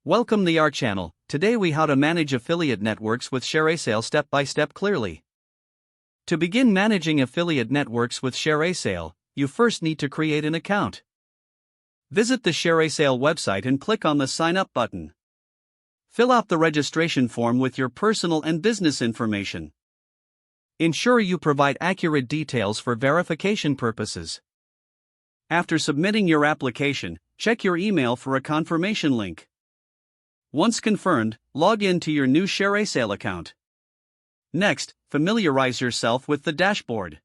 Welcome to our channel. Today we how to manage affiliate networks with ShareASale step by step clearly. To begin managing affiliate networks with ShareASale, you first need to create an account. Visit the ShareASale website and click on the Sign Up button. Fill out the registration form with your personal and business information. Ensure you provide accurate details for verification purposes. After submitting your application, check your email for a confirmation link. Once confirmed, log in to your new ShareASale account. Next, familiarize yourself with the dashboard.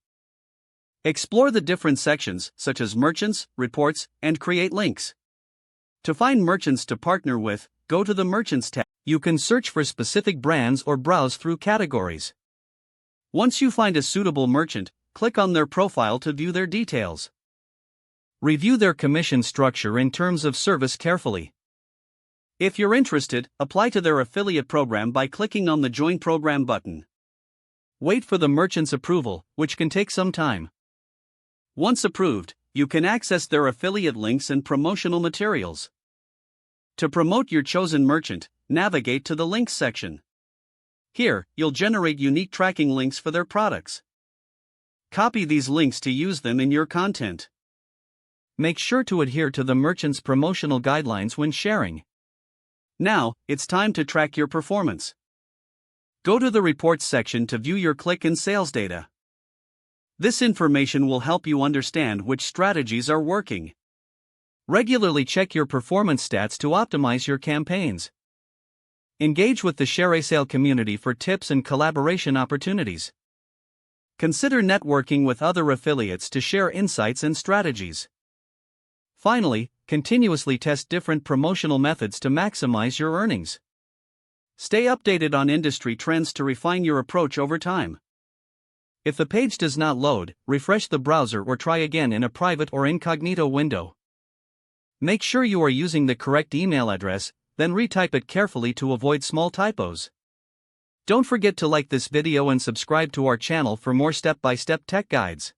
Explore the different sections, such as Merchants, Reports, and Create Links. To find merchants to partner with, go to the Merchants tab. You can search for specific brands or browse through categories. Once you find a suitable merchant, click on their profile to view their details. Review their commission structure and terms of service carefully. If you're interested, apply to their affiliate program by clicking on the Join Program button. Wait for the merchant's approval, which can take some time. Once approved, you can access their affiliate links and promotional materials. To promote your chosen merchant, navigate to the Links section. Here, you'll generate unique tracking links for their products. Copy these links to use them in your content. Make sure to adhere to the merchant's promotional guidelines when sharing. Now, it's time to track your performance. Go to the Reports section to view your click and sales data. This information will help you understand which strategies are working. Regularly check your performance stats to optimize your campaigns. Engage with the ShareASale community for tips and collaboration opportunities. Consider networking with other affiliates to share insights and strategies. Finally, continuously test different promotional methods to maximize your earnings. Stay updated on industry trends to refine your approach over time. If the page does not load, refresh the browser or try again in a private or incognito window. Make sure you are using the correct email address, then retype it carefully to avoid small typos. Don't forget to like this video and subscribe to our channel for more step-by-step tech guides.